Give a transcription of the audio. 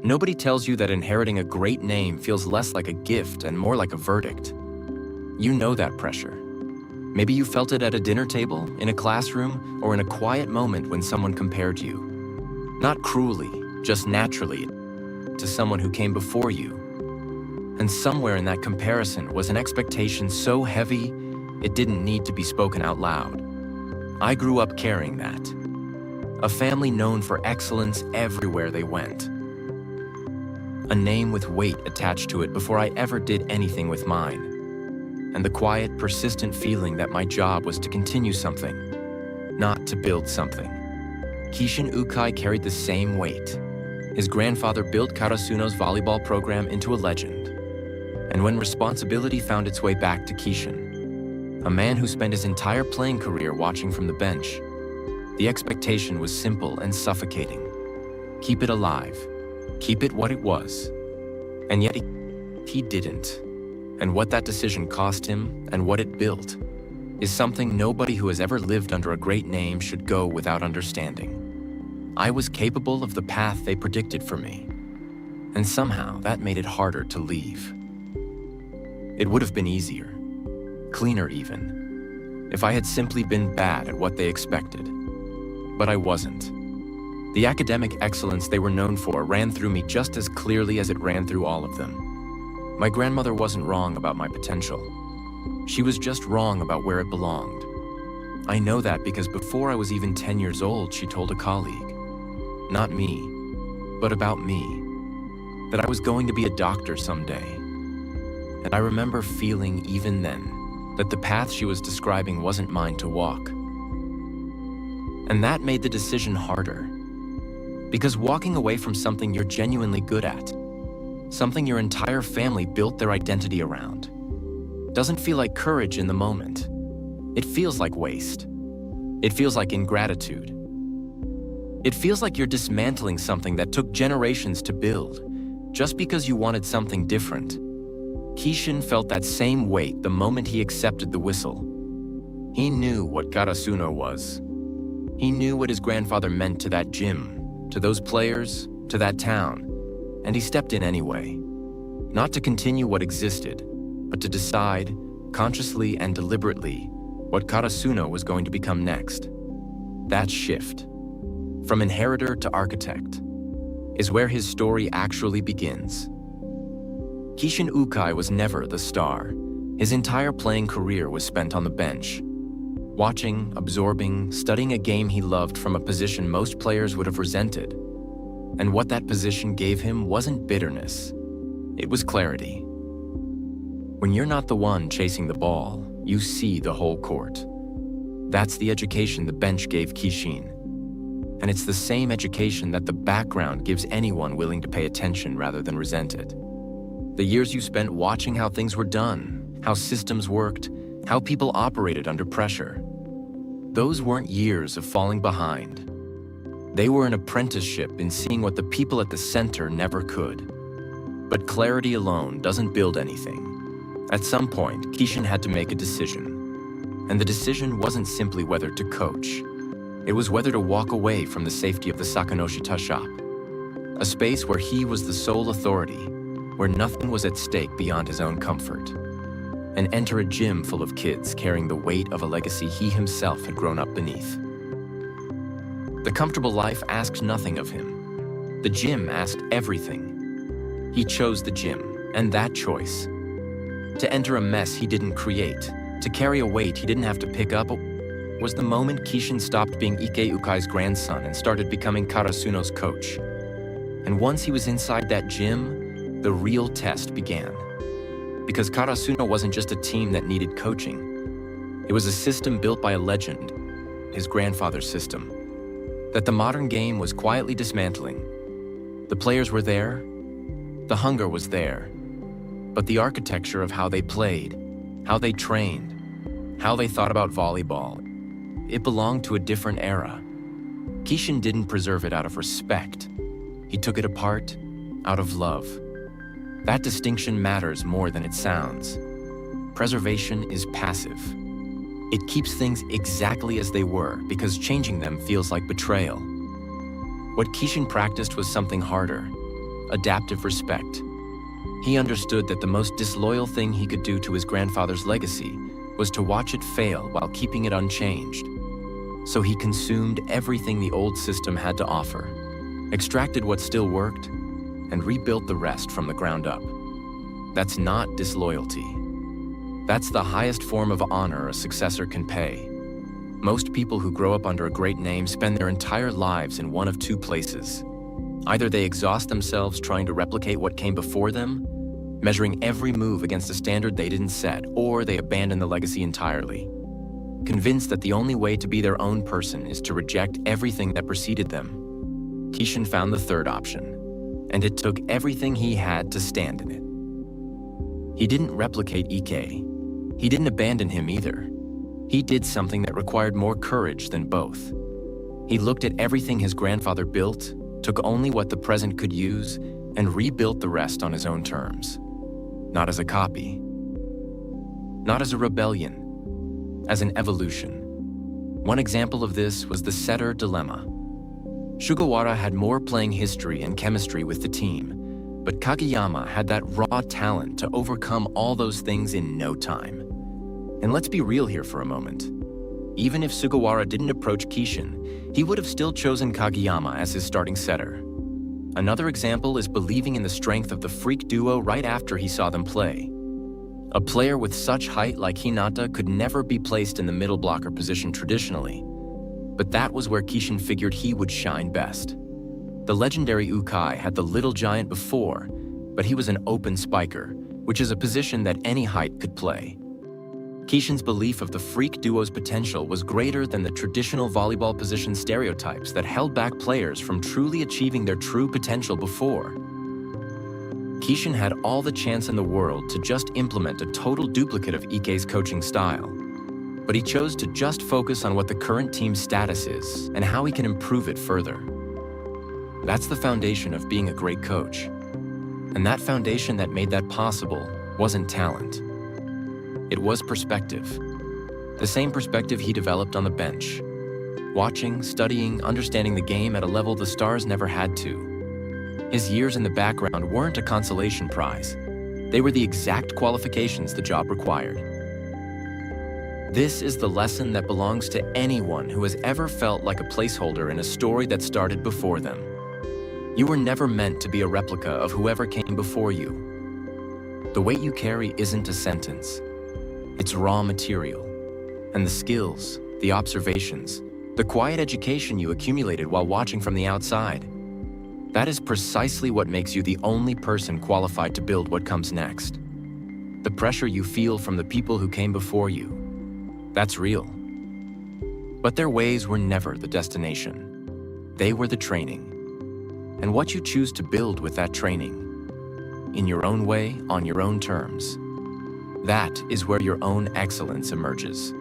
Nobody tells you that inheriting a great name feels less like a gift and more like a verdict. You know that pressure. Maybe you felt it at a dinner table, in a classroom, or in a quiet moment when someone compared you. Not cruelly, just naturally, to someone who came before you. And somewhere in that comparison was an expectation so heavy, it didn't need to be spoken out loud. I grew up carrying that. A family known for excellence everywhere they went. A name with weight attached to it before I ever did anything with mine. And the quiet, persistent feeling that my job was to continue something, not to build something. Keishin Ukai carried the same weight. His grandfather built Karasuno's volleyball program into a legend. And when responsibility found its way back to Keishin, a man who spent his entire playing career watching from the bench, the expectation was simple and suffocating. Keep it alive. Keep it what it was. And yet he didn't. And what that decision cost him and what it built is something nobody who has ever lived under a great name should go without understanding. I was capable of the path they predicted for me. And somehow that made it harder to leave. It would have been easier, cleaner even, if I had simply been bad at what they expected. But I wasn't. The academic excellence they were known for ran through me just as clearly as it ran through all of them. My grandmother wasn't wrong about my potential. She was just wrong about where it belonged. I know that because before I was even 10 years old, she told a colleague, not me, but about me, that I was going to be a doctor someday. And I remember feeling even then that the path she was describing wasn't mine to walk. And that made the decision harder. Because walking away from something you're genuinely good at, something your entire family built their identity around, doesn't feel like courage in the moment. It feels like waste. It feels like ingratitude. It feels like you're dismantling something that took generations to build, just because you wanted something different. Keishin felt that same weight the moment he accepted the whistle. He knew what Karasuno was. He knew what his grandfather meant to that gym, to those players, to that town, and he stepped in anyway. Not to continue what existed, but to decide, consciously and deliberately, what Karasuno was going to become next. That shift, from inheritor to architect, is where his story actually begins. Keishin Ukai was never the star. His entire playing career was spent on the bench, watching, absorbing, studying a game he loved from a position most players would have resented. And what that position gave him wasn't bitterness. It was clarity. When you're not the one chasing the ball, you see the whole court. That's the education the bench gave Keishin. And it's the same education that the background gives anyone willing to pay attention rather than resent it. The years you spent watching how things were done, how systems worked, how people operated under pressure. Those weren't years of falling behind. They were an apprenticeship in seeing what the people at the center never could. But clarity alone doesn't build anything. At some point, Keishin had to make a decision. And the decision wasn't simply whether to coach. It was whether to walk away from the safety of the Sakanoshita shop. A space where he was the sole authority, where nothing was at stake beyond his own comfort. And enter a gym full of kids carrying the weight of a legacy he himself had grown up beneath. The comfortable life asked nothing of him. The gym asked everything. He chose the gym, and that choice. To enter a mess he didn't create, to carry a weight he didn't have to pick up, was the moment Keishin stopped being Ikkei Ukai's grandson and started becoming Karasuno's coach. And once he was inside that gym, the real test began. Because Karasuno wasn't just a team that needed coaching. It was a system built by a legend, his grandfather's system, that the modern game was quietly dismantling. The players were there, the hunger was there, but the architecture of how they played, how they trained, how they thought about volleyball, it belonged to a different era. Keishin didn't preserve it out of respect. He took it apart out of love. That distinction matters more than it sounds. Preservation is passive. It keeps things exactly as they were because changing them feels like betrayal. What Keishin practiced was something harder, adaptive respect. He understood that the most disloyal thing he could do to his grandfather's legacy was to watch it fail while keeping it unchanged. So he consumed everything the old system had to offer, extracted what still worked, and rebuilt the rest from the ground up. That's not disloyalty. That's the highest form of honor a successor can pay. Most people who grow up under a great name spend their entire lives in one of two places. Either they exhaust themselves trying to replicate what came before them, measuring every move against a standard they didn't set, or they abandon the legacy entirely. Convinced that the only way to be their own person is to reject everything that preceded them, Keishin found the third option, and it took everything he had to stand in it. He didn't replicate Ikkei. He didn't abandon him either. He did something that required more courage than both. He looked at everything his grandfather built, took only what the present could use, and rebuilt the rest on his own terms. Not as a copy. Not as a rebellion. As an evolution. One example of this was the setter dilemma. Sugawara had more playing history and chemistry with the team, but Kageyama had that raw talent to overcome all those things in no time. And let's be real here for a moment. Even if Sugawara didn't approach Keishin, he would have still chosen Kageyama as his starting setter. Another example is believing in the strength of the freak duo right after he saw them play. A player with such height like Hinata could never be placed in the middle blocker position traditionally, but that was where Keishin figured he would shine best. The legendary Ukai had the little giant before, but he was an open spiker, which is a position that any height could play. Keishin's belief of the freak duo's potential was greater than the traditional volleyball position stereotypes that held back players from truly achieving their true potential before. Keishin had all the chance in the world to just implement a total duplicate of Ikkei's coaching style, but he chose to just focus on what the current team's status is and how he can improve it further. That's the foundation of being a great coach. And that foundation that made that possible wasn't talent. It was perspective. The same perspective he developed on the bench. Watching, studying, understanding the game at a level the stars never had to. His years in the background weren't a consolation prize. They were the exact qualifications the job required. This is the lesson that belongs to anyone who has ever felt like a placeholder in a story that started before them. You were never meant to be a replica of whoever came before you. The weight you carry isn't a sentence. It's raw material. And the skills, the observations, the quiet education you accumulated while watching from the outside. That is precisely what makes you the only person qualified to build what comes next. The pressure you feel from the people who came before you. That's real. But their ways were never the destination. They were the training. And what you choose to build with that training, in your own way, on your own terms, that is where your own excellence emerges.